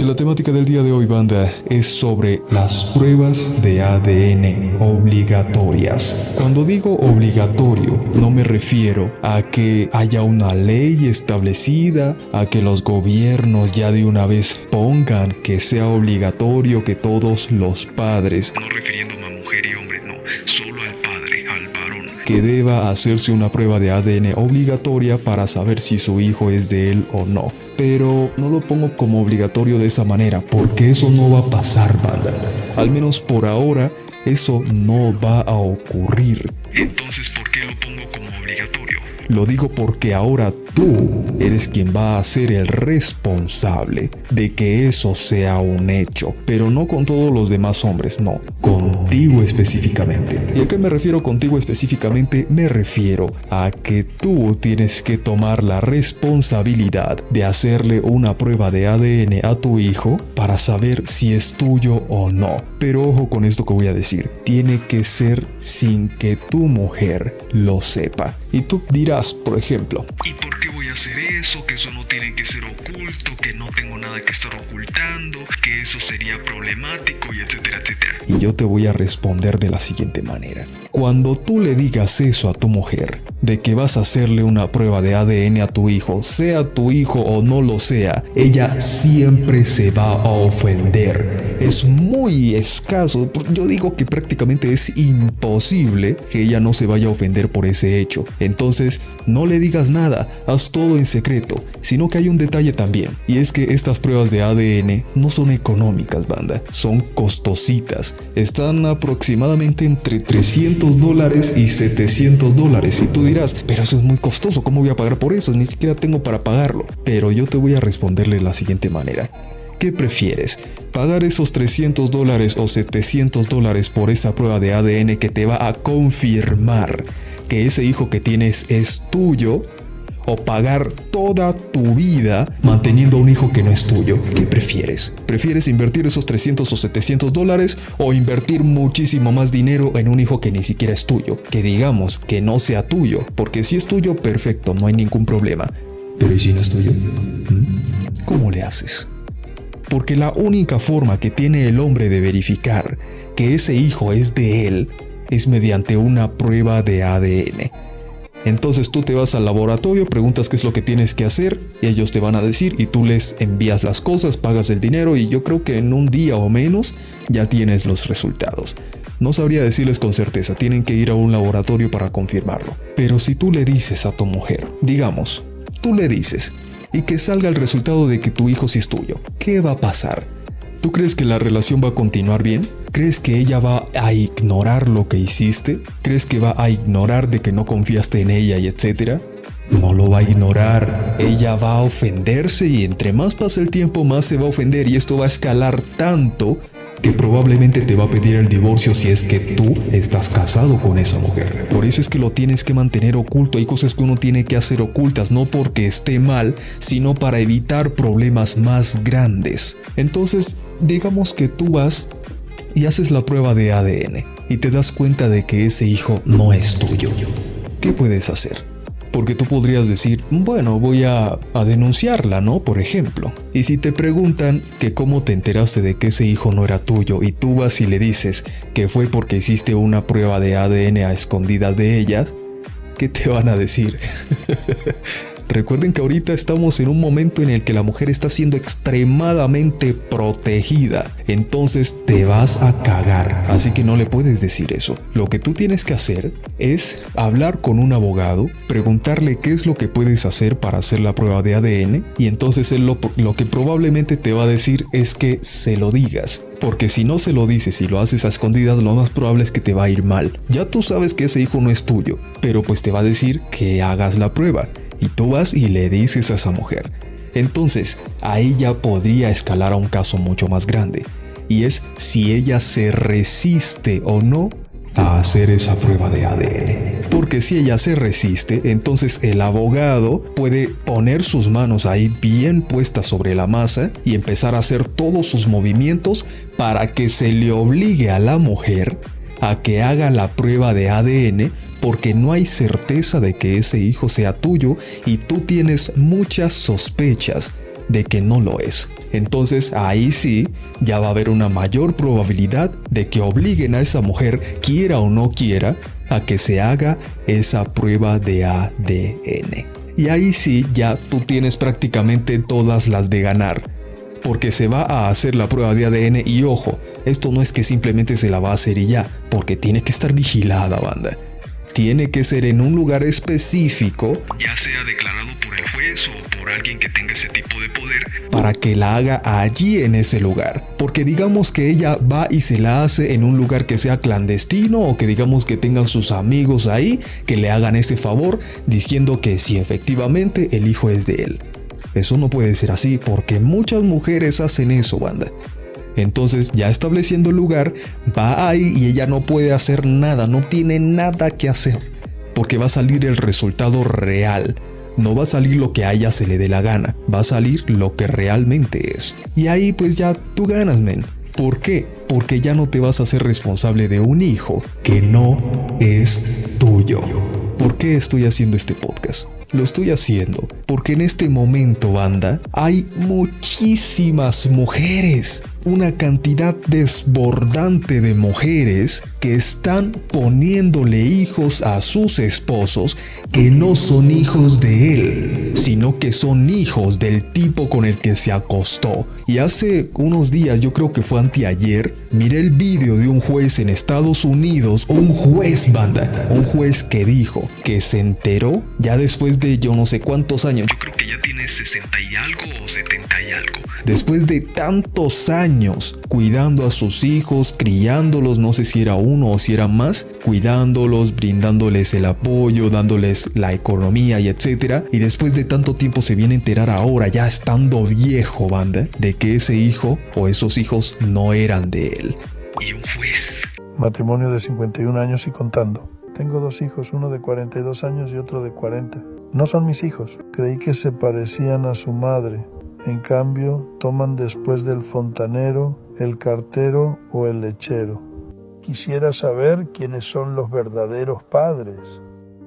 porque la temática del día de hoy, banda, es sobre las pruebas de ADN obligatorias. Cuando digo obligatorio, no me refiero a que haya una ley establecida, a que los gobiernos ya de una vez pongan que sea obligatorio que todos los padres, no refiriéndome a mujer y hombre, no, solo al padre, al varón, que deba hacerse una prueba de ADN obligatoria para saber si su hijo es de él o no. Pero no lo pongo como obligatorio de esa manera, porque eso no va a pasar, banda. Al menos por ahora, eso no va a ocurrir. Entonces, ¿por qué lo pongo como obligatorio? Lo digo porque ahora tú eres quien va a ser el responsable de que eso sea un hecho, pero no con todos los demás hombres, no, contigo específicamente. ¿Y a qué me refiero contigo específicamente? Me refiero a que tú tienes que tomar la responsabilidad de hacerle una prueba de ADN a tu hijo para saber si es tuyo o no. Pero ojo con esto que voy a decir, tiene que ser sin que tu mujer lo sepa. Y tú dirás, por ejemplo, ¿y por qué voy a hacer eso? Que eso no tiene que ser oculto, que no tengo nada que estar ocultando, que eso sería problemático y etcétera, etcétera. Y yo te voy a responder de la siguiente manera. Cuando tú le digas eso a tu mujer, de que vas a hacerle una prueba de ADN a tu hijo, sea tu hijo o no lo sea, ella siempre se va a ofender. Es muy escaso, yo digo que prácticamente es imposible que ella no se vaya a ofender por ese hecho. Entonces, no le digas nada, haz todo en secreto, sino que hay un detalle también, y es que estas pruebas de ADN no son económicas, banda, son costositas, están aproximadamente entre $300 y $700, y tú dirás, pero eso es muy costoso, ¿cómo voy a pagar por eso? Ni siquiera tengo para pagarlo. Pero yo te voy a responderle de la siguiente manera. ¿Qué prefieres? ¿Pagar esos $300 o $700 por esa prueba de ADN que te va a confirmar que ese hijo que tienes es tuyo? ¿O pagar toda tu vida manteniendo un hijo que no es tuyo? ¿Qué prefieres? ¿Prefieres invertir esos $300 o $700 o invertir muchísimo más dinero en un hijo que ni siquiera es tuyo? Que digamos que no sea tuyo, porque si es tuyo, perfecto, no hay ningún problema. Pero ¿y si no es tuyo? ¿Cómo le haces? Porque la única forma que tiene el hombre de verificar que ese hijo es de él es mediante una prueba de ADN. Entonces tú te vas al laboratorio, preguntas qué es lo que tienes que hacer y ellos te van a decir y tú les envías las cosas, pagas el dinero y yo creo que en un día o menos ya tienes los resultados. No sabría decirles con certeza, tienen que ir a un laboratorio para confirmarlo. Pero si tú le dices a tu mujer, digamos, tú le dices y que salga el resultado de que tu hijo sí es tuyo, ¿qué va a pasar? ¿Tú crees que la relación va a continuar bien? ¿Crees que ella va a ignorar lo que hiciste? ¿Crees que va a ignorar de que no confiaste en ella y etcétera? No lo va a ignorar. Ella va a ofenderse y entre más pasa el tiempo más se va a ofender y esto va a escalar tanto que probablemente te va a pedir el divorcio si es que tú estás casado con esa mujer. Por eso es que lo tienes que mantener oculto. Hay cosas que uno tiene que hacer ocultas, no porque esté mal, sino para evitar problemas más grandes. Entonces, digamos que tú vas y haces la prueba de ADN y te das cuenta de que ese hijo no es tuyo. ¿Qué puedes hacer? Porque tú podrías decir, bueno, voy a denunciarla, ¿no? Por ejemplo. Y si te preguntan que cómo te enteraste de que ese hijo no era tuyo y tú vas y le dices que fue porque hiciste una prueba de ADN a escondidas de ellas, ¿qué te van a decir? Recuerden que ahorita estamos en un momento en el que la mujer está siendo extremadamente protegida. Entonces te vas a cagar. Así que no le puedes decir eso. Lo que tú tienes que hacer es hablar con un abogado, preguntarle qué es lo que puedes hacer para hacer la prueba de ADN. Y entonces él lo que probablemente te va a decir es que se lo digas. Porque si no se lo dices y lo haces a escondidas, lo más probable es que te va a ir mal. Ya tú sabes que ese hijo no es tuyo, pero pues te va a decir que hagas la prueba. Y tú vas y le dices a esa mujer. Entonces, ahí ya podría escalar a un caso mucho más grande. Y es si ella se resiste o no a hacer esa prueba de ADN. Porque si ella se resiste, entonces el abogado puede poner sus manos ahí bien puestas sobre la masa y empezar a hacer todos sus movimientos para que se le obligue a la mujer a que haga la prueba de ADN, porque no hay certeza de que ese hijo sea tuyo y tú tienes muchas sospechas de que no lo es. Entonces ahí sí, ya va a haber una mayor probabilidad de que obliguen a esa mujer, quiera o no quiera, a que se haga esa prueba de ADN. Y ahí sí, ya tú tienes prácticamente todas las de ganar, porque se va a hacer la prueba de ADN y ojo, esto no es que simplemente se la va a hacer y ya, porque tiene que estar vigilada, banda. Tiene que ser en un lugar específico, ya sea declarado por el juez o por alguien que tenga ese tipo de poder, para que la haga allí en ese lugar. Porque digamos que ella va y se la hace en un lugar que sea clandestino, o que digamos que tengan sus amigos ahí que le hagan ese favor diciendo que sí, efectivamente el hijo es de él. Eso no puede ser así, porque muchas mujeres hacen eso, banda. Entonces, ya estableciendo el lugar, va ahí y ella no puede hacer nada, no tiene nada que hacer, porque va a salir el resultado real. No va a salir lo que a ella se le dé la gana, va a salir lo que realmente es. Y ahí pues ya tú ganas, men. ¿Por qué? Porque ya no te vas a hacer responsable de un hijo que no es tuyo. ¿Por qué estoy haciendo este podcast? Lo estoy haciendo porque en este momento, banda, hay muchísimas mujeres, una cantidad desbordante de mujeres que están poniéndole hijos a sus esposos que no son hijos de él, sino que son hijos del tipo con el que se acostó. Y hace unos días, yo creo que fue anteayer, miré el vídeo de un juez en Estados Unidos, un juez, banda, un juez que dijo que se enteró ya después de yo no sé cuántos años, yo creo que ya tiene 60 y algo o 70 y algo, después de tantos años cuidando a sus hijos, criándolos, no sé si era uno o si era más, cuidándolos, brindándoles el apoyo, dándoles la economía y etcétera, y después de tanto tiempo se viene a enterar ahora, ya estando viejo, banda, de que ese hijo o esos hijos no eran de él. Y un juez. Matrimonio de 51 años y contando. Tengo 2 hijos, uno de 42 años y otro de 40. No son mis hijos. Creí que se parecían a su madre. En cambio, toman después del fontanero, el cartero o el lechero. Quisiera saber quiénes son los verdaderos padres.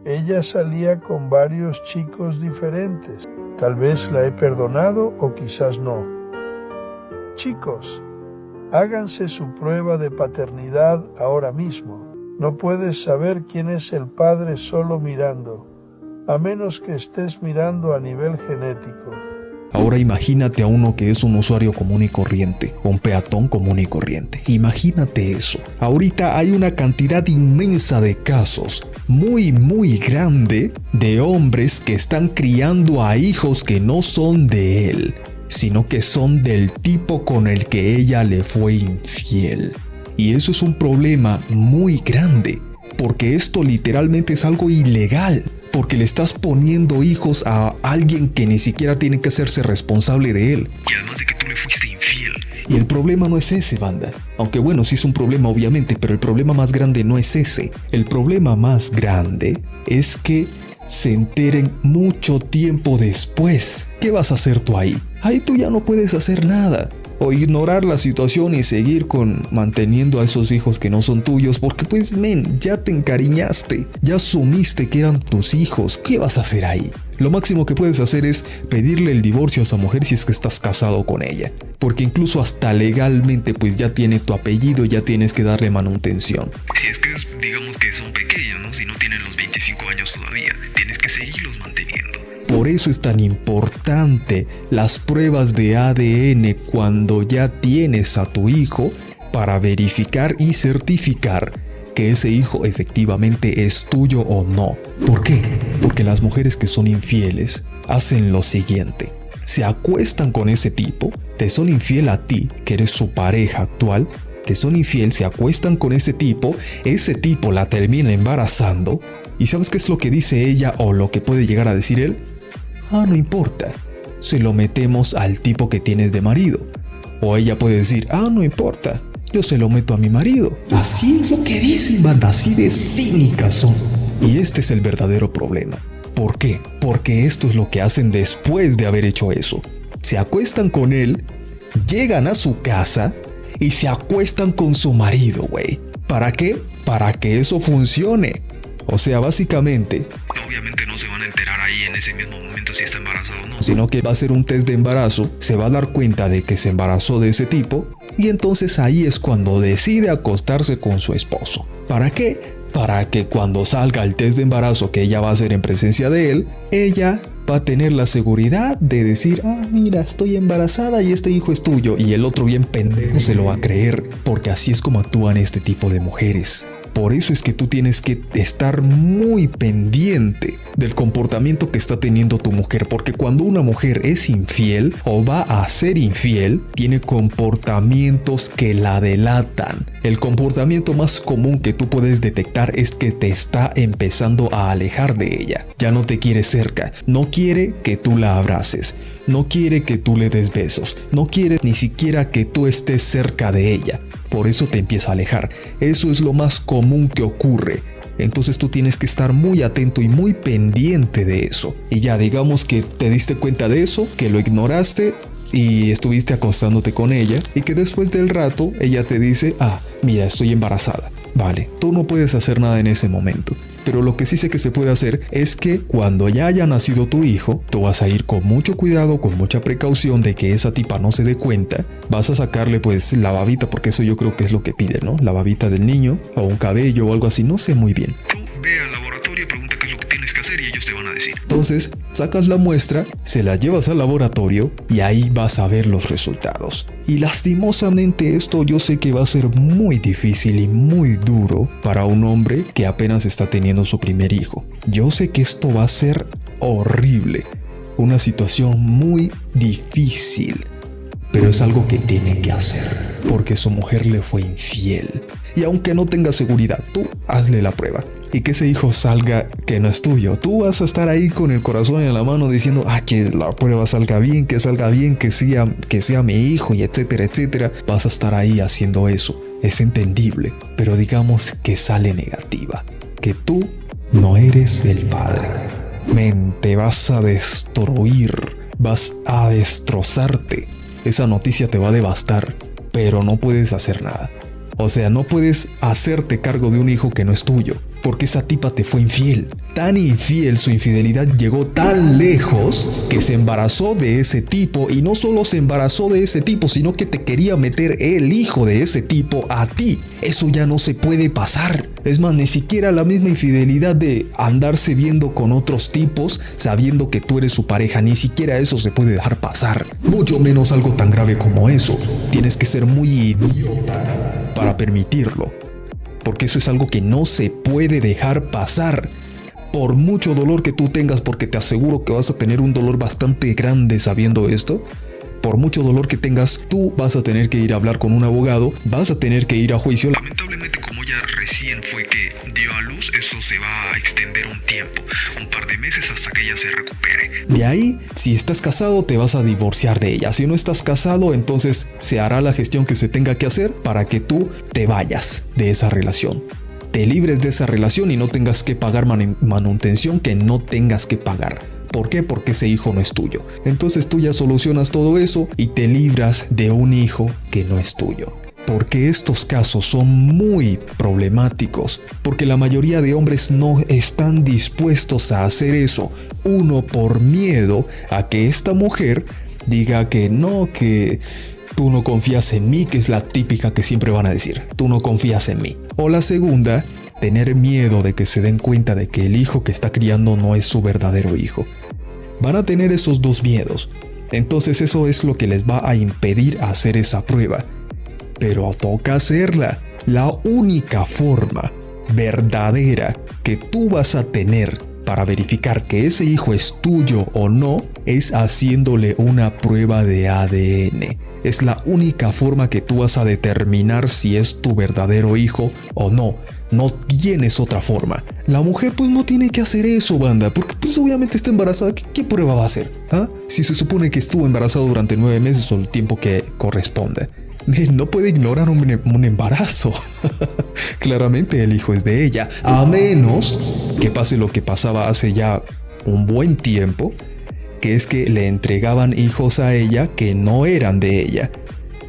Ella salía con varios chicos diferentes. Tal vez la he perdonado o quizás no. Chicos, háganse su prueba de paternidad ahora mismo. No puedes saber quién es el padre solo mirando, a menos que estés mirando a nivel genético. Ahora imagínate a uno que es un usuario común y corriente, un peatón común y corriente. Imagínate eso. Ahorita hay una cantidad inmensa de casos, muy grande, de hombres que están criando a hijos que no son de él, sino que son del tipo con el que ella le fue infiel. Y eso es un problema muy grande, porque esto literalmente es algo ilegal, porque le estás poniendo hijos a alguien que ni siquiera tiene que hacerse responsable de él. Y además de que tú le fuiste infiel. Y el problema no es ese, banda. Aunque bueno, sí es un problema obviamente, pero el problema más grande no es ese. El problema más grande es que se enteren mucho tiempo después. ¿Qué vas a hacer tú ahí? Ahí tú ya no puedes hacer nada. O ignorar la situación y seguir manteniendo a esos hijos que no son tuyos, porque pues ya te encariñaste, ya asumiste que eran tus hijos. ¿Qué vas a hacer ahí? Lo máximo que puedes hacer es pedirle el divorcio a esa mujer si es que estás casado con ella, porque incluso hasta legalmente pues ya tiene tu apellido, ya tienes que darle manutención. Si es que digamos que son pequeños, ¿no? Si no tienen los 25 años todavía, tienes que seguirlos manteniendo. Por eso es tan importante las pruebas de ADN cuando ya tienes a tu hijo, para verificar y certificar que ese hijo efectivamente es tuyo o no. ¿Por qué? Porque las mujeres que son infieles hacen lo siguiente: se acuestan con ese tipo, te son infiel a ti, que eres su pareja actual, te son infiel, se acuestan con ese tipo la termina embarazando, y ¿sabes qué es lo que dice ella o lo que puede llegar a decir él? Ah, no importa, se lo metemos al tipo que tienes de marido. O ella puede decir, ah, no importa, yo se lo meto a mi marido. Así es lo que dicen, banda, así de cínicas son. Y este es el verdadero problema. ¿Por qué? Porque esto es lo que hacen después de haber hecho eso. Se acuestan con él, llegan a su casa y se acuestan con su marido, güey. ¿Para qué? Para que eso funcione. O sea, básicamente, obviamente no se van a enterar ahí en ese mismo momento si está embarazada o no, sino que va a hacer un test de embarazo, se va a dar cuenta de que se embarazó de ese tipo y entonces ahí es cuando decide acostarse con su esposo. ¿Para qué? Para que cuando salga el test de embarazo que ella va a hacer en presencia de él, ella va a tener la seguridad de decir, mira, estoy embarazada y este hijo es tuyo, y el otro bien pendejo se lo va a creer, porque así es como actúan este tipo de mujeres. Por eso es que tú tienes que estar muy pendiente del comportamiento que está teniendo tu mujer, porque cuando una mujer es infiel o va a ser infiel, tiene comportamientos que la delatan. El comportamiento más común que tú puedes detectar es que te está empezando a alejar de ella. Ya no te quiere cerca, no quiere que tú la abraces, no quiere que tú le des besos, no quiere ni siquiera que tú estés cerca de ella. Por eso te empieza a alejar. Eso es lo más común que ocurre. Entonces tú tienes que estar muy atento y muy pendiente de eso. Y ya digamos que te diste cuenta de eso, que lo ignoraste y estuviste acostándote con ella y que después del rato ella te dice, mira, estoy embarazada. Vale, tú no puedes hacer nada en ese momento. Pero lo que sí sé que se puede hacer es que cuando ya haya nacido tu hijo, tú vas a ir con mucho cuidado, con mucha precaución de que esa tipa no se dé cuenta. Vas a sacarle pues la babita, porque eso yo creo que es lo que pide, ¿no? La babita del niño o un cabello o algo así, no sé muy bien. Tú ve al laboratorio y pregunta qué es lo que tienes que hacer y ellos te van a decir. Entonces, sacas la muestra, se la llevas al laboratorio y ahí vas a ver los resultados. Y lastimosamente esto yo sé que va a ser muy difícil y muy duro para un hombre que apenas está teniendo su primer hijo. Yo sé que esto va a ser horrible, una situación muy difícil, pero es algo que tiene que hacer porque su mujer le fue infiel. Y aunque no tenga seguridad, tú hazle la prueba. Y que ese hijo salga que no es tuyo. Tú vas a estar ahí con el corazón en la mano diciendo, que la prueba salga bien, que sea mi hijo y etcétera, etcétera. Vas a estar ahí haciendo eso. Es entendible, pero digamos que sale negativa. Que tú no eres el padre. Te vas a destruir, vas a destrozarte. Esa noticia te va a devastar, pero no puedes hacer nada. O sea, no puedes hacerte cargo de un hijo que no es tuyo, porque esa tipa te fue infiel. Tan infiel, su infidelidad llegó tan lejos que se embarazó de ese tipo, y no solo se embarazó de ese tipo, sino que te quería meter el hijo de ese tipo a ti. Eso ya no se puede pasar. Es más, ni siquiera la misma infidelidad de andarse viendo con otros tipos sabiendo que tú eres su pareja, ni siquiera eso se puede dejar pasar. Mucho menos algo tan grave como eso. Tienes que ser muy idiota para permitirlo, porque eso es algo que no se puede dejar pasar. Por mucho dolor que tú tengas, porque te aseguro que vas a tener un dolor bastante grande sabiendo esto, por mucho dolor que tengas, tú vas a tener que ir a hablar con un abogado, vas a tener que ir a juicio. Lamentablemente, como ella recién fue que dio a luz, eso se va a extender un tiempo, un par de meses hasta que ella se recupere. De ahí, si estás casado, te vas a divorciar de ella. Si no estás casado, entonces se hará la gestión que se tenga que hacer para que tú te vayas de esa relación. Te libres de esa relación y no tengas que pagar manutención que no tengas que pagar. ¿Por qué? Porque ese hijo no es tuyo. Entonces tú ya solucionas todo eso y te libras de un hijo que no es tuyo. Porque estos casos son muy problemáticos, porque la mayoría de hombres no están dispuestos a hacer eso. Uno, por miedo a que esta mujer diga que no, que tú no confías en mí, que es la típica que siempre van a decir, tú no confías en mí. O la segunda, tener miedo de que se den cuenta de que el hijo que está criando no es su verdadero hijo. Van a tener esos dos miedos. Entonces eso es lo que les va a impedir hacer esa prueba. Pero toca hacerla. La única forma verdadera que tú vas a tener para verificar que ese hijo es tuyo o no es haciéndole una prueba de ADN. Es la única forma que tú vas a determinar si es tu verdadero hijo o no. No tienes otra forma. La mujer pues no tiene que hacer eso, banda, porque pues obviamente está embarazada. ¿Qué prueba va a hacer? Si se supone que estuvo embarazado durante 9 meses o el tiempo que corresponde. No puede ignorar un embarazo. Claramente el hijo es de ella, a menos que pase lo que pasaba hace ya un buen tiempo, que es que le entregaban hijos a ella que no eran de ella.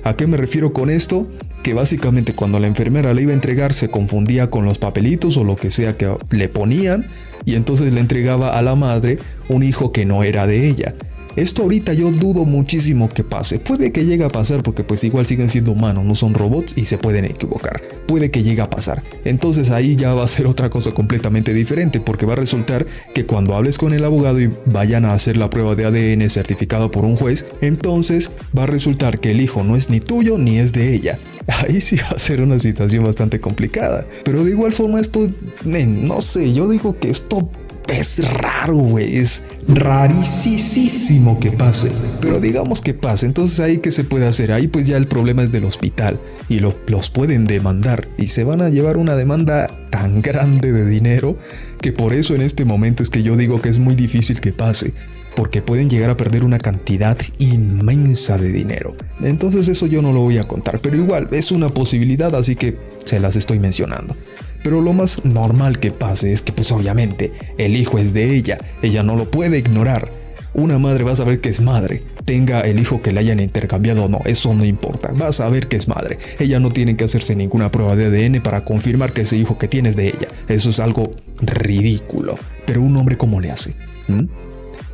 ¿A qué me refiero con esto? que básicamente cuando la enfermera le iba a entregar se confundía con los papelitos o lo que sea que le ponían y entonces le entregaba a la madre un hijo que no era de ella. Esto ahorita yo dudo muchísimo que pase. Puede que llegue a pasar porque pues igual siguen siendo humanos, no son robots y se pueden equivocar. Puede que llegue a pasar. Entonces ahí ya va a ser otra cosa completamente diferente porque va a resultar que cuando hables con el abogado y vayan a hacer la prueba de ADN certificado por un juez, entonces va a resultar que el hijo no es ni tuyo ni es de ella. Ahí sí va a ser una situación bastante complicada. Pero de igual forma esto, no sé, yo digo que esto es raro, güey, es rarísimo que pase, pero digamos que pase. Entonces ahí ¿qué se puede hacer? Ahí pues ya el problema es del hospital y los pueden demandar y se van a llevar una demanda tan grande de dinero que por eso en este momento es que yo digo que es muy difícil que pase, porque pueden llegar a perder una cantidad inmensa de dinero. Entonces eso yo no lo voy a contar, pero igual es una posibilidad, así que se las estoy mencionando. Pero lo más normal que pase es que pues obviamente el hijo es de ella no lo puede ignorar. Una madre va a saber que es madre, tenga el hijo que le hayan intercambiado o no, eso no importa, va a saber que es madre. Ella no tiene que hacerse ninguna prueba de ADN para confirmar que ese hijo que tiene es de ella. Eso es algo ridículo. Pero un hombre ¿cómo le hace?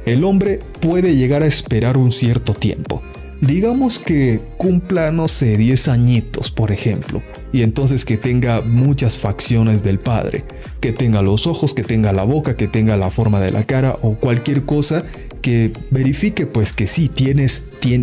El hombre puede llegar a esperar un cierto tiempo. Digamos que cumpla, no sé, 10 añitos, por ejemplo, y entonces que tenga muchas facciones del padre, que tenga los ojos, que tenga la boca, que tenga la forma de la cara o cualquier cosa que verifique pues que sí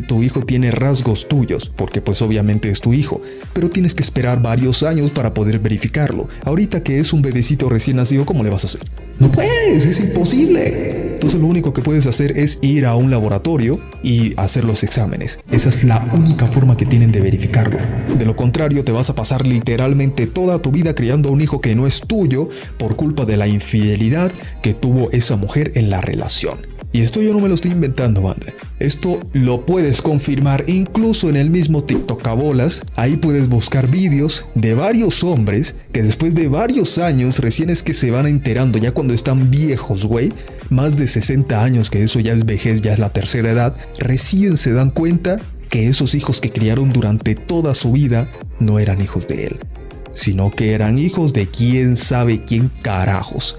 tu hijo tiene rasgos tuyos, porque pues obviamente es tu hijo, pero tienes que esperar varios años para poder verificarlo. Ahorita que es un bebecito recién nacido, ¿cómo le vas a hacer? No puedes, es imposible. Entonces lo único que puedes hacer es ir a un laboratorio y hacer los exámenes. Esa es la única forma que tienen de verificarlo. De lo contrario, te vas a pasar literalmente toda tu vida criando a un hijo que no es tuyo por culpa de la infidelidad que tuvo esa mujer en la relación. Y esto yo no me lo estoy inventando, banda. Esto lo puedes confirmar incluso en el mismo TikTok a bolas. Ahí puedes buscar vídeos de varios hombres que después de varios años recién es que se van enterando, ya cuando están viejos, güey, más de 60 años, que eso ya es vejez, ya es la tercera edad, recién se dan cuenta que esos hijos que criaron durante toda su vida no eran hijos de él, sino que eran hijos de quién sabe quién carajos.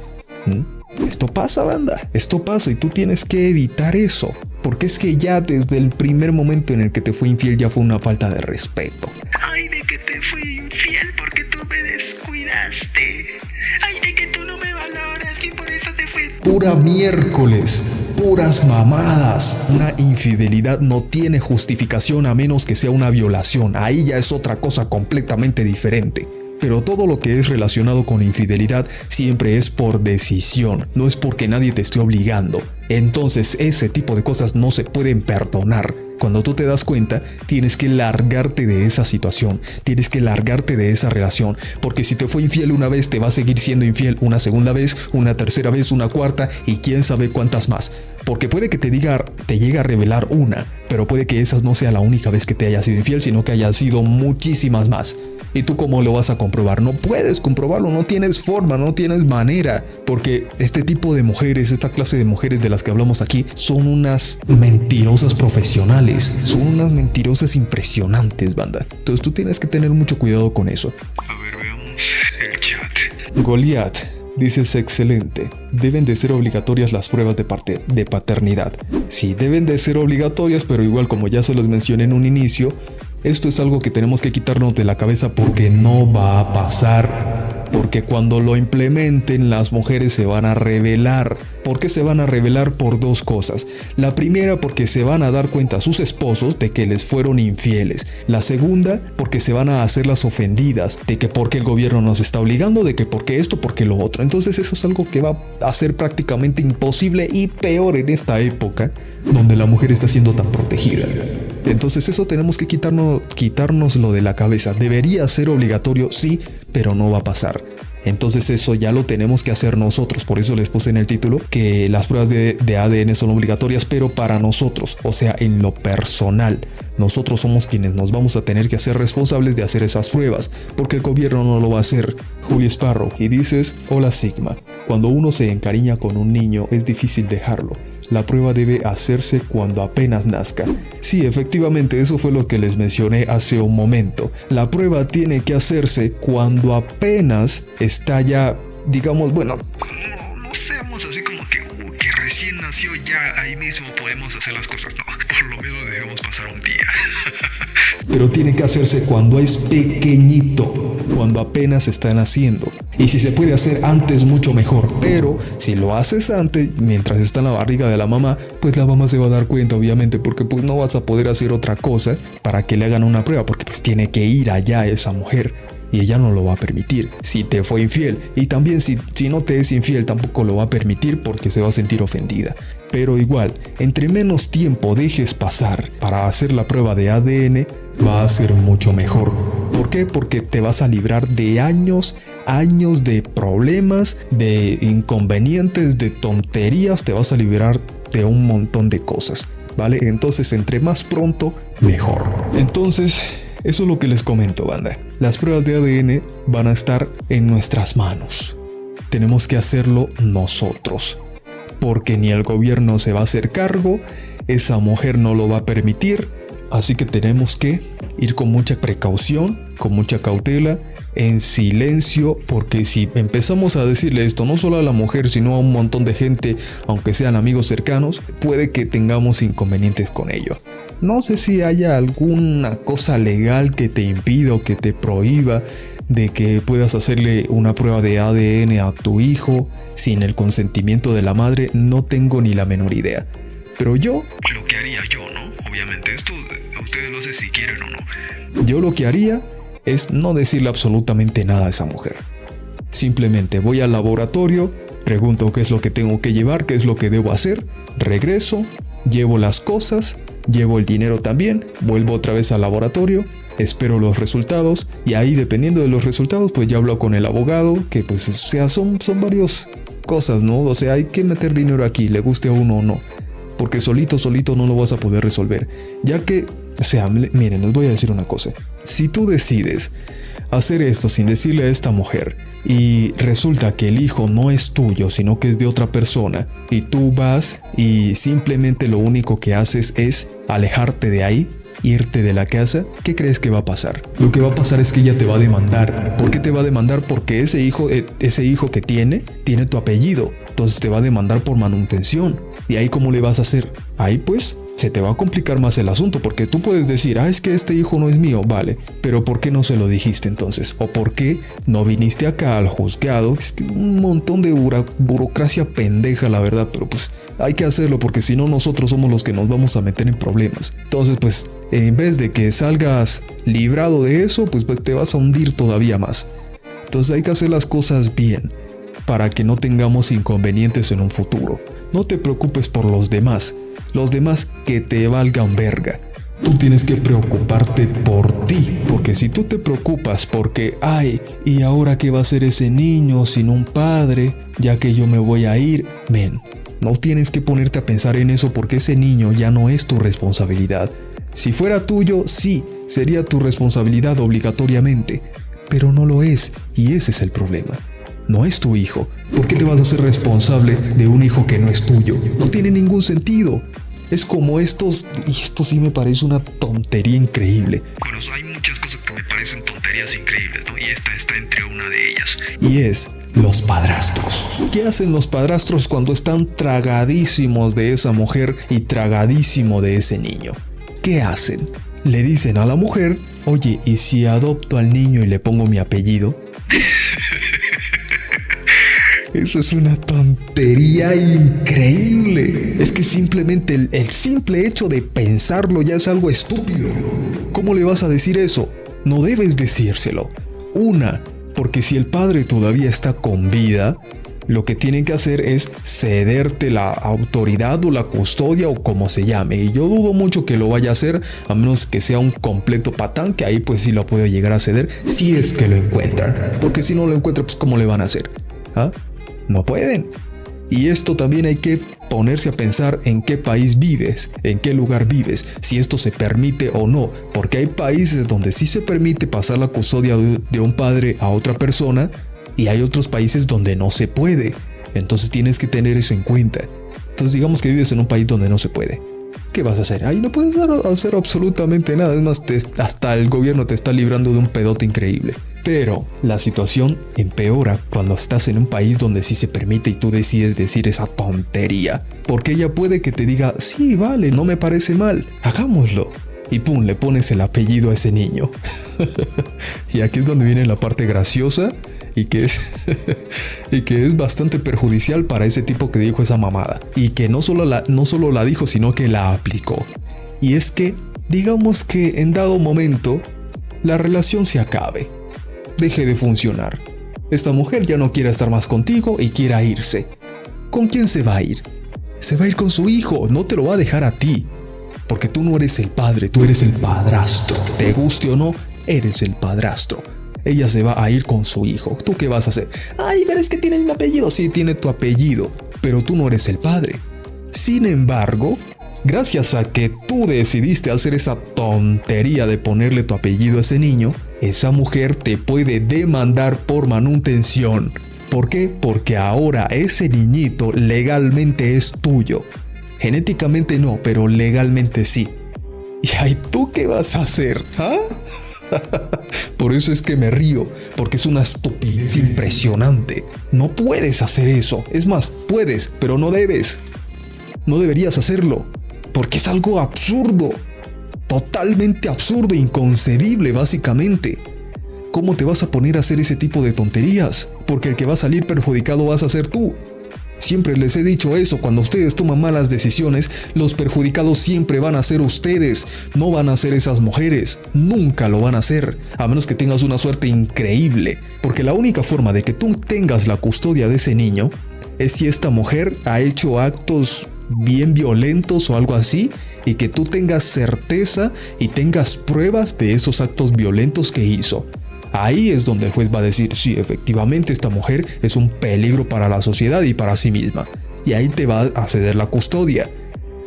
Esto pasa, banda, esto pasa y tú tienes que evitar eso, porque es que ya desde el primer momento en el que te fue infiel ya fue una falta de respeto. Ay, de que te fui infiel porque tú me descuidaste. Ay, de que tú no me valoras y por eso te fui. Pura miércoles, puras mamadas. Una infidelidad no tiene justificación a menos que sea una violación. Ahí ya es otra cosa completamente diferente. Pero todo lo que es relacionado con infidelidad siempre es por decisión, no es porque nadie te esté obligando. Entonces ese tipo de cosas no se pueden perdonar. Cuando tú te das cuenta, tienes que largarte de esa situación, tienes que largarte de esa relación, porque si te fue infiel una vez, te va a seguir siendo infiel una segunda vez, una tercera vez, una cuarta y quién sabe cuántas más. Porque puede que te llegue a revelar una, pero puede que esa no sea la única vez que te haya sido infiel, sino que haya sido muchísimas más. ¿Y tú cómo lo vas a comprobar? No puedes comprobarlo, no tienes forma, no tienes manera, porque este tipo de mujeres, esta clase de mujeres de las que hablamos aquí, son unas mentirosas profesionales, son unas mentirosas impresionantes, banda. Entonces tú tienes que tener mucho cuidado con eso. A ver, veamos el chat. Goliath, dices excelente. Deben de ser obligatorias las pruebas de paternidad. Sí, deben de ser obligatorias, pero igual como ya se los mencioné en un inicio, esto es algo que tenemos que quitarnos de la cabeza porque no va a pasar. Porque cuando lo implementen las mujeres se van a rebelar. ¿Por qué se van a rebelar? Por dos cosas. La primera, porque se van a dar cuenta a sus esposos de que les fueron infieles. La segunda, porque se van a hacer las ofendidas de que porque el gobierno nos está obligando, de que porque esto, porque lo otro. Entonces eso es algo que va a ser prácticamente imposible y peor en esta época donde la mujer está siendo tan protegida. Entonces eso tenemos que quitárnoslo de la cabeza. Debería ser obligatorio, sí, pero no va a pasar. Entonces eso ya lo tenemos que hacer nosotros. Por eso les puse en el título que las pruebas de ADN son obligatorias, pero para nosotros, o sea, en lo personal. Nosotros somos quienes nos vamos a tener que hacer responsables de hacer esas pruebas, porque el gobierno no lo va a hacer. Julio Sparrow, y dices, hola Sigma, cuando uno se encariña con un niño es difícil dejarlo. la prueba debe hacerse cuando apenas nazca. Sí, efectivamente, eso fue lo que les mencioné hace un momento. La prueba tiene que hacerse cuando apenas está ya, digamos, bueno, No seamos así como que recién nació, ya ahí mismo podemos hacer las cosas. No, por lo menos debemos pasar un día. pero tiene que hacerse cuando es pequeñito, cuando apenas está naciendo. Y si se puede hacer antes, mucho mejor. Pero si lo haces antes, mientras está en la barriga de la mamá, pues la mamá se va a dar cuenta, obviamente, porque pues no vas a poder hacer otra cosa para que le hagan una prueba, porque pues tiene que ir allá esa mujer. Y ella no lo va a permitir si te fue infiel. Y también si no te es infiel tampoco lo va a permitir porque se va a sentir ofendida. Pero igual, entre menos tiempo dejes pasar para hacer la prueba de ADN, va a ser mucho mejor. ¿Por qué? Porque te vas a librar de años de problemas, de inconvenientes, de tonterías. Te vas a librar de un montón de cosas, ¿vale? Entonces, entre más pronto, mejor. Entonces, eso es lo que les comento, banda. Las pruebas de ADN van a estar en nuestras manos. Tenemos que hacerlo nosotros. Porque ni el gobierno se va a hacer cargo, esa mujer no lo va a permitir. Así que tenemos que ir con mucha precaución, con mucha cautela, en silencio, porque si empezamos a decirle esto no solo a la mujer, sino a un montón de gente, aunque sean amigos cercanos, puede que tengamos inconvenientes con ello. No sé si haya alguna cosa legal que te impida o que te prohíba de que puedas hacerle una prueba de ADN a tu hijo sin el consentimiento de la madre. No tengo ni la menor idea. Pero yo... Lo que haría yo, ¿no? Obviamente, esto ustedes lo hacen si quieren o no. Yo lo que haría es no decirle absolutamente nada a esa mujer. Simplemente voy al laboratorio, pregunto qué es lo que tengo que llevar, qué es lo que debo hacer, regreso, llevo las cosas, llevo el dinero también, vuelvo otra vez al laboratorio, espero los resultados y ahí, dependiendo de los resultados, pues ya hablo con el abogado, que pues, o sea, son varias cosas, ¿no? O sea, hay que meter dinero aquí, le guste a uno o no, porque solito no lo vas a poder resolver, ya que, o sea, miren, les voy a decir una cosa. Si tú decides hacer esto sin decirle a esta mujer y resulta que el hijo no es tuyo, sino que es de otra persona, y tú vas y simplemente lo único que haces es alejarte de ahí, irte de la casa, ¿qué crees que va a pasar? Lo que va a pasar es que ella te va a demandar. ¿Por qué te va a demandar? Porque ese hijo que tiene tu apellido, entonces te va a demandar por manutención. ¿Y ahí cómo le vas a hacer? Ahí pues se te va a complicar más el asunto, porque tú puedes decir, es que este hijo no es mío, vale, pero ¿por qué no se lo dijiste entonces? ¿O por qué no viniste acá al juzgado? Es que un montón de burocracia pendeja, la verdad, pero pues hay que hacerlo, porque si no nosotros somos los que nos vamos a meter en problemas. Entonces pues en vez de que salgas librado de eso, pues te vas a hundir todavía más. Entonces hay que hacer las cosas bien para que no tengamos inconvenientes en un futuro. No te preocupes por los demás que te valgan verga. Tú tienes que preocuparte por ti, porque si tú te preocupas porque, ¿y ahora qué va a hacer ese niño sin un padre? Ya que yo me voy a ir, no tienes que ponerte a pensar en eso, porque ese niño ya no es tu responsabilidad. Si fuera tuyo, sí, sería tu responsabilidad obligatoriamente, pero no lo es, y ese es el problema. No es tu hijo. ¿Por qué te vas a hacer responsable de un hijo que no es tuyo? No tiene ningún sentido. Es como estos, y esto sí me parece una tontería increíble. Bueno, hay muchas cosas que me parecen tonterías increíbles, ¿no? Y esta está entre una de ellas. Y es los padrastros. ¿Qué hacen los padrastros cuando están tragadísimos de esa mujer y tragadísimo de ese niño? ¿Qué hacen? Le dicen a la mujer, oye, ¿y si adopto al niño y le pongo mi apellido? Eso es una tontería increíble. Es que simplemente el simple hecho de pensarlo ya es algo estúpido. ¿Cómo le vas a decir eso? No debes decírselo. Porque si el padre todavía está con vida, lo que tienen que hacer es cederte la autoridad o la custodia o como se llame. Y yo dudo mucho que lo vaya a hacer, a menos que sea un completo patán, que ahí pues sí lo puede llegar a ceder, si es que lo encuentran. Porque si no lo encuentran, pues ¿cómo le van a hacer? No pueden. Y esto también hay que ponerse a pensar en qué país vives, en qué lugar vives, si esto se permite o no, porque hay países donde sí se permite pasar la custodia de un padre a otra persona y hay otros países donde no se puede. Entonces tienes que tener eso en cuenta. Entonces digamos que vives en un país donde no se puede. ¿Qué vas a hacer? Ahí no puedes hacer absolutamente nada. Es más, hasta el gobierno te está librando de un pedote increíble. Pero la situación empeora cuando estás en un país donde sí se permite y tú decides decir esa tontería. Porque ella puede que te diga, sí, vale, no me parece mal, hagámoslo. Y pum, le pones el apellido a ese niño. Y aquí es donde viene la parte graciosa y que es bastante perjudicial para ese tipo que dijo esa mamada. Y que no solo la dijo, sino que la aplicó. Y es que, digamos que en dado momento, la relación se acabe. Deje de funcionar. Esta mujer ya no quiere estar más contigo y quiera irse. ¿Con quién se va a ir? Se va a ir con su hijo, no te lo va a dejar a ti. Porque tú no eres el padre, tú eres el padrastro. Te guste o no, eres el padrastro. Ella se va a ir con su hijo. ¿Tú qué vas a hacer? Ay, pero es que tienes mi apellido. Sí, tiene tu apellido, pero tú no eres el padre. Sin embargo, gracias a que tú decidiste hacer esa tontería de ponerle tu apellido a ese niño, esa mujer te puede demandar por manutención. ¿Por qué? Porque ahora ese niñito legalmente es tuyo. Genéticamente no, pero legalmente sí. ¿Y ahí tú qué vas a hacer? ¿Ah? Por eso es que me río, porque es una estupidez impresionante. No puedes hacer eso. Es más, puedes, pero no debes. No deberías hacerlo, porque es algo absurdo. Totalmente absurdo, inconcebible básicamente. ¿Cómo te vas a poner a hacer ese tipo de tonterías? Porque el que va a salir perjudicado vas a ser tú. Siempre les he dicho eso, cuando ustedes toman malas decisiones, los perjudicados siempre van a ser ustedes, no van a ser esas mujeres, nunca lo van a hacer, a menos que tengas una suerte increíble, porque la única forma de que tú tengas la custodia de ese niño es si esta mujer ha hecho actos bien violentos o algo así, y que tú tengas certeza y tengas pruebas de esos actos violentos que hizo. Ahí es donde el juez va a decir, sí, efectivamente esta mujer es un peligro para la sociedad y para sí misma. Y ahí te va a ceder la custodia.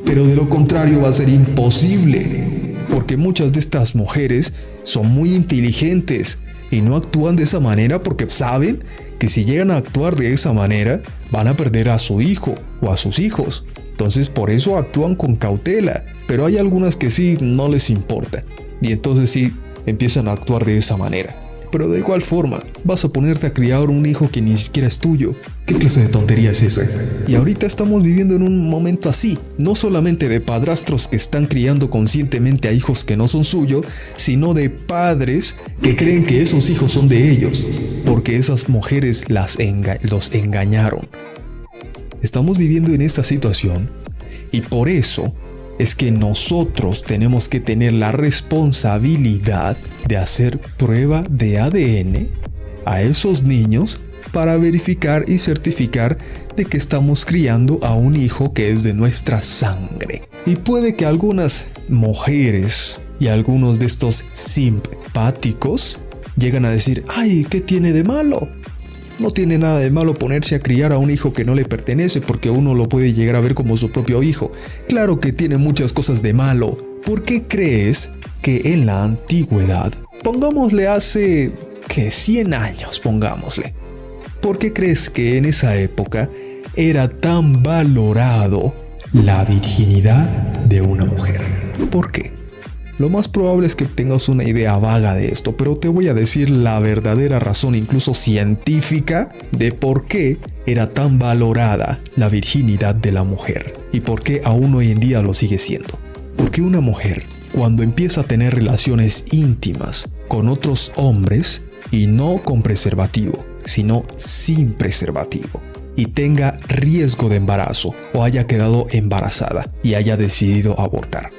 Pero de lo contrario va a ser imposible. Porque muchas de estas mujeres son muy inteligentes y no actúan de esa manera porque saben que si llegan a actuar de esa manera van a perder a su hijo o a sus hijos. Entonces por eso actúan con cautela. Pero hay algunas que sí no les importa. Y entonces sí empiezan a actuar de esa manera. Pero de igual forma, vas a ponerte a criar un hijo que ni siquiera es tuyo. ¿Qué clase de tontería es esa? Y ahorita estamos viviendo en un momento así, no solamente de padrastros que están criando conscientemente a hijos que no son suyos, sino de padres que creen que esos hijos son de ellos, porque esas mujeres los engañaron. Estamos viviendo en esta situación y por eso es que nosotros tenemos que tener la responsabilidad de hacer prueba de ADN a esos niños para verificar y certificar de que estamos criando a un hijo que es de nuestra sangre. Y puede que algunas mujeres y algunos de estos simpáticos llegan a decir, ¡ay, qué tiene de malo! No tiene nada de malo ponerse a criar a un hijo que no le pertenece porque uno lo puede llegar a ver como su propio hijo. Claro que tiene muchas cosas de malo. ¿Por qué crees que en la antigüedad, pongámosle hace, 100 años, pongámosle, ¿por qué crees que en esa época era tan valorado la virginidad de una mujer? ¿Por qué? Lo más probable es que tengas una idea vaga de esto, pero te voy a decir la verdadera razón, incluso científica, de por qué era tan valorada la virginidad de la mujer y por qué aún hoy en día lo sigue siendo. Porque una mujer, cuando empieza a tener relaciones íntimas con otros hombres, y no con preservativo, sino sin preservativo, y tenga riesgo de embarazo o haya quedado embarazada y haya decidido abortar,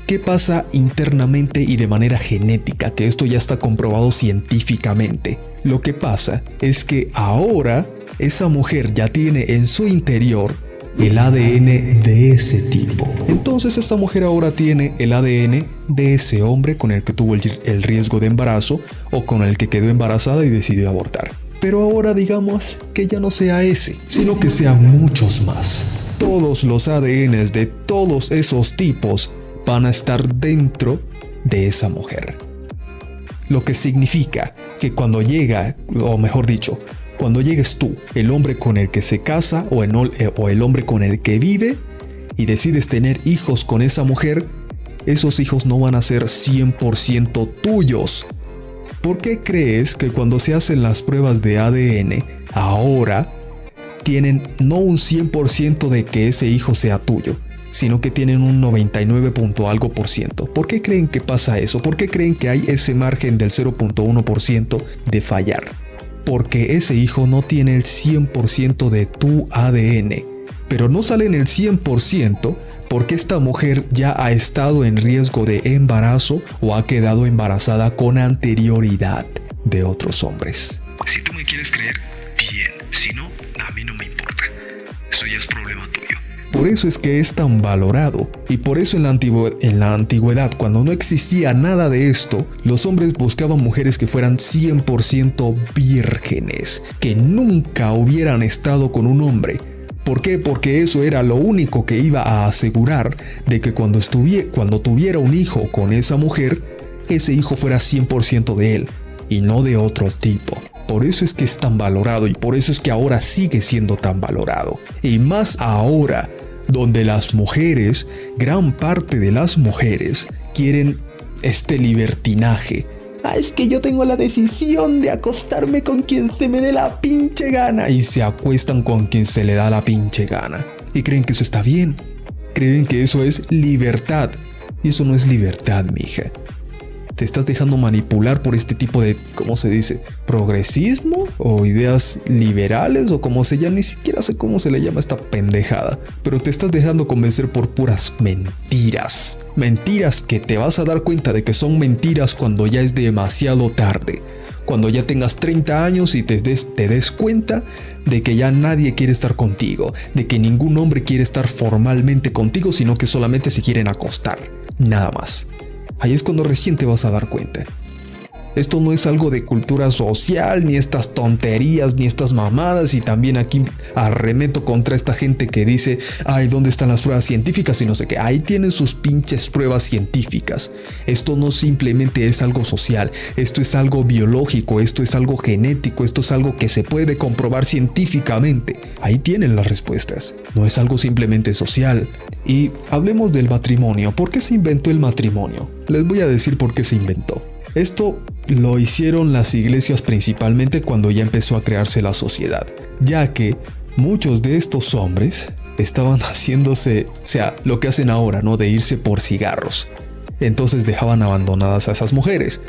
¿qué pasa internamente y de manera genética? Que esto ya está comprobado científicamente. Lo que pasa es que ahora esa mujer ya tiene en su interior el ADN de ese tipo. Entonces esta mujer ahora tiene el ADN de ese hombre con el que tuvo el riesgo de embarazo o con el que quedó embarazada y decidió abortar. Pero ahora digamos que ya no sea ese, sino que sean muchos más. Todos los ADNs de todos esos tipos van a estar dentro de esa mujer. Lo que significa que cuando llega, o mejor dicho, cuando llegues tú, el hombre con el que se casa o el hombre con el que vive, y decides tener hijos con esa mujer, esos hijos no van a ser 100% tuyos. ¿Por qué crees que cuando se hacen las pruebas de ADN, ahora tienen no un 100% de que ese hijo sea tuyo, sino que tienen un 99 algo por ciento? ¿Por qué creen que pasa eso? ¿Por qué creen que hay ese margen del 0.1% de fallar? Porque ese hijo no tiene el 100% de tu ADN, pero no sale en el 100% porque esta mujer ya ha estado en riesgo de embarazo o ha quedado embarazada con anterioridad de otros hombres. Si tú me quieres creer, bien. Si no, a mí no me importa. Eso ya es problema tuyo. Por eso es que es tan valorado, y por eso en la antigüedad, cuando no existía nada de esto, los hombres buscaban mujeres que fueran 100% vírgenes, que nunca hubieran estado con un hombre. ¿Por qué? Porque eso era lo único que iba a asegurar de que cuando tuviera un hijo con esa mujer, ese hijo fuera 100% de él y no de otro tipo. Por eso es que es tan valorado, y por eso es que ahora sigue siendo tan valorado. Y más ahora, donde las mujeres, gran parte de las mujeres, quieren este libertinaje. Es que yo tengo la decisión de acostarme con quien se me dé la pinche gana. Y se acuestan con quien se le da la pinche gana. Y creen que eso está bien. Creen que eso es libertad. Y eso no es libertad, mija. Te estás dejando manipular por este tipo de, ¿cómo se dice? ¿Progresismo? ¿O ideas liberales? O como se llama, ni siquiera sé cómo se le llama esta pendejada. Pero te estás dejando convencer por puras mentiras. Mentiras que te vas a dar cuenta de que son mentiras cuando ya es demasiado tarde. Cuando ya tengas 30 años y te des cuenta de que ya nadie quiere estar contigo. De que ningún hombre quiere estar formalmente contigo, sino que solamente se quieren acostar. Nada más. Ahí es cuando recién te vas a dar cuenta. Esto no es algo de cultura social, ni estas tonterías, ni estas mamadas. Y también aquí arremeto contra esta gente que dice, ay, ¿dónde están las pruebas científicas? Y no sé qué. Ahí tienen sus pinches pruebas científicas. Esto no simplemente es algo social. Esto es algo biológico, esto es algo genético, esto es algo que se puede comprobar científicamente. Ahí tienen las respuestas. No es algo simplemente social. Y hablemos del matrimonio. ¿Por qué se inventó el matrimonio? Les voy a decir por qué se inventó. Esto lo hicieron las iglesias principalmente cuando ya empezó a crearse la sociedad, ya que muchos de estos hombres estaban haciéndose, o sea, lo que hacen ahora, ¿no? De irse por cigarros. Entonces dejaban abandonadas a esas mujeres.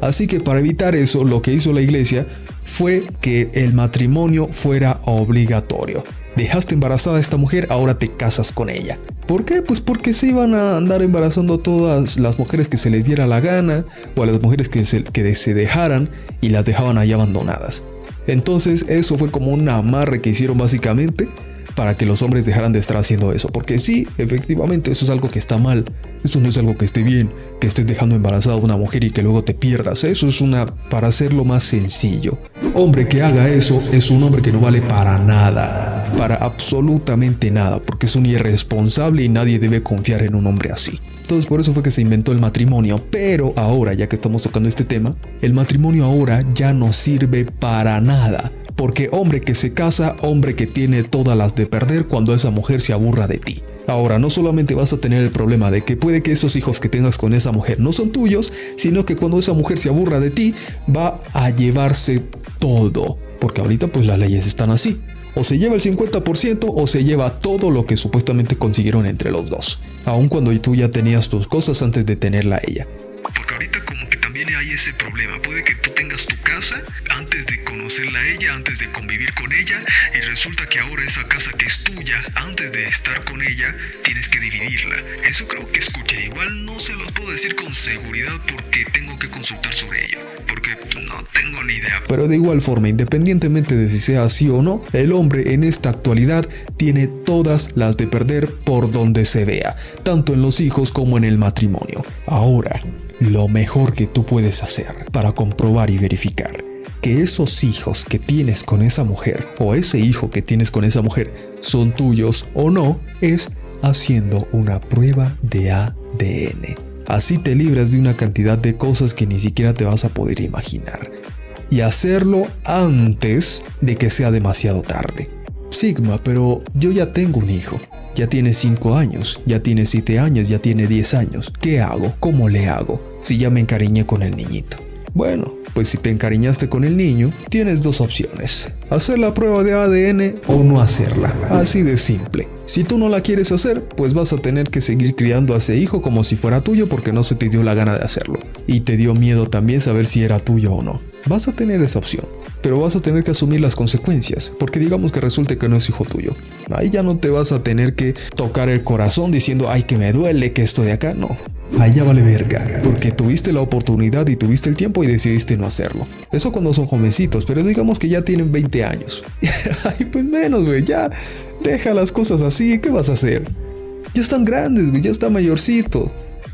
Así que para evitar eso, lo que hizo la iglesia fue que el matrimonio fuera obligatorio. Dejaste embarazada a esta mujer, ahora te casas con ella. ¿Por qué? Pues porque se iban a andar embarazando a todas las mujeres que se les diera la gana, o a las mujeres que se dejaran y las dejaban ahí abandonadas. Entonces eso fue como un amarre que hicieron básicamente para que los hombres dejaran de estar haciendo eso. Porque sí, efectivamente, eso es algo que está mal. Eso no es algo que esté bien, que estés dejando embarazada a una mujer y que luego te pierdas. Eso es para hacerlo más sencillo. Hombre que haga eso es un hombre que no vale para nada. Para absolutamente nada. Porque es un irresponsable y nadie debe confiar en un hombre así. Entonces por eso fue que se inventó el matrimonio. Pero ahora, ya que estamos tocando este tema, el matrimonio ahora ya no sirve para nada. Porque hombre que se casa, hombre que tiene todas las de perder cuando esa mujer se aburra de ti. Ahora, no solamente vas a tener el problema de que puede que esos hijos que tengas con esa mujer no son tuyos, sino que cuando esa mujer se aburra de ti, va a llevarse todo. Porque ahorita pues las leyes están así. O se lleva el 50% o se lleva todo lo que supuestamente consiguieron entre los dos. Aun cuando tú ya tenías tus cosas antes de tenerla a ella. Porque ahorita como que también hay ese problema. Puede que tú tengas tu casa antes de conocerla a ella, antes de convivir con ella, y resulta que ahora esa casa que es tuya, antes de estar con ella, tienes que dividirla. Eso creo que escuché. Igual no se los puedo decir con seguridad porque tengo que consultar sobre ello. Porque no tengo ni idea. Pero de igual forma, independientemente de si sea así o no, el hombre en esta actualidad tiene todas las de perder por donde se vea, tanto en los hijos como en el matrimonio. Ahora, lo mejor que tú puedes hacer para comprobar y verificar que esos hijos que tienes con esa mujer o ese hijo que tienes con esa mujer son tuyos o no es haciendo una prueba de ADN. Así te libras de una cantidad de cosas que ni siquiera te vas a poder imaginar. y hacerlo antes de que sea demasiado tarde. Sigma, pero yo ya tengo un hijo. Ya tiene 5 años, ya tiene 7 años, ya tiene 10 años. ¿Qué hago? ¿Cómo le hago? Si ya me encariñé con el niñito. Bueno, pues si te encariñaste con el niño, tienes 2 opciones. Hacer la prueba de ADN o no hacerla. Así de simple. Si tú no la quieres hacer, pues vas a tener que seguir criando a ese hijo como si fuera tuyo porque no se te dio la gana de hacerlo. Y te dio miedo también saber si era tuyo o no. Vas a tener esa opción. Pero vas a tener que asumir las consecuencias, porque digamos que resulte que no es hijo tuyo. Ahí ya no te vas a tener que tocar el corazón diciendo, ay, que me duele, que estoy de acá. No, ahí ya vale verga, porque tuviste la oportunidad y tuviste el tiempo y decidiste no hacerlo. Eso cuando son jovencitos, pero digamos que ya tienen 20 años. Ay, pues menos, güey, ya deja las cosas así, ¿qué vas a hacer? Ya están grandes, güey, ya está mayorcito.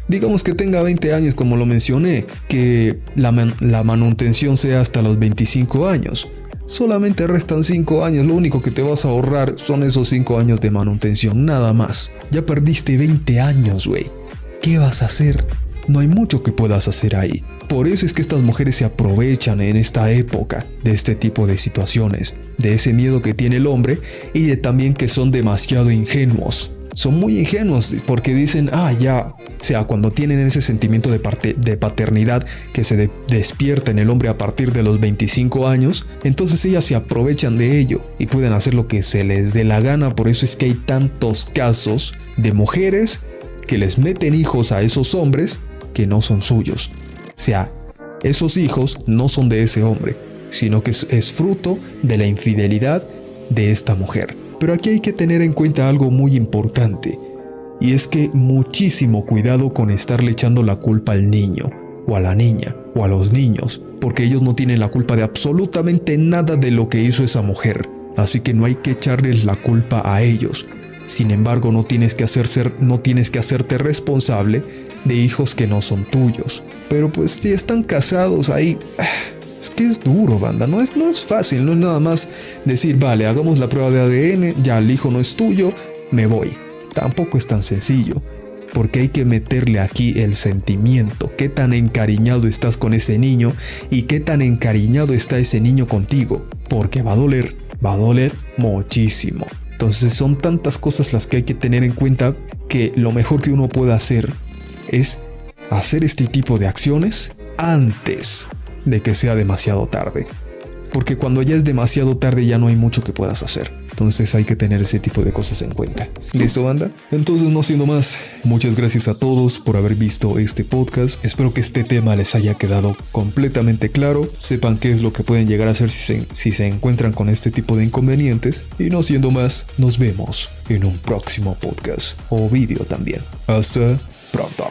Digamos que tenga 20 años, como lo mencioné, que la manutención sea hasta los 25 años. Solamente restan 5 años, lo único que te vas a ahorrar son esos 5 años de manutención, nada más. Ya perdiste 20 años, güey. ¿Qué vas a hacer? No hay mucho que puedas hacer ahí. Por eso es que estas mujeres se aprovechan en esta época de este tipo de situaciones, de ese miedo que tiene el hombre y de también que son demasiado ingenuos. Son muy ingenuos porque dicen, ya, o sea, cuando tienen ese sentimiento de paternidad que se despierta en el hombre a partir de los 25 años, entonces ellas se aprovechan de ello y pueden hacer lo que se les dé la gana. Por eso es que hay tantos casos de mujeres que les meten hijos a esos hombres que no son suyos. O sea, esos hijos no son de ese hombre, sino que es fruto de la infidelidad de esta mujer. Pero aquí hay que tener en cuenta algo muy importante, y es que muchísimo cuidado con estarle echando la culpa al niño, o a la niña, o a los niños, porque ellos no tienen la culpa de absolutamente nada de lo que hizo esa mujer, así que no hay que echarles la culpa a ellos. Sin embargo, no tienes que hacerte responsable de hijos que no son tuyos. Pero pues si están casados ahí... Es que es duro, banda, no es fácil, no es nada más decir, vale, hagamos la prueba de ADN, ya el hijo no es tuyo, me voy. Tampoco es tan sencillo, porque hay que meterle aquí el sentimiento, qué tan encariñado estás con ese niño y qué tan encariñado está ese niño contigo, porque va a doler muchísimo. Entonces son tantas cosas las que hay que tener en cuenta que lo mejor que uno puede hacer es hacer este tipo de acciones antes de que sea demasiado tarde, porque cuando ya es demasiado tarde ya no hay mucho que puedas hacer. Entonces hay que tener ese tipo de cosas en cuenta. ¿Listo, banda? Entonces, no siendo más, muchas gracias a todos por haber visto este podcast. Espero que este tema les haya quedado completamente claro. Sepan qué es lo que pueden llegar a hacer si se encuentran con este tipo de inconvenientes. Y no siendo más, nos vemos en un próximo podcast o vídeo también. Hasta pronto.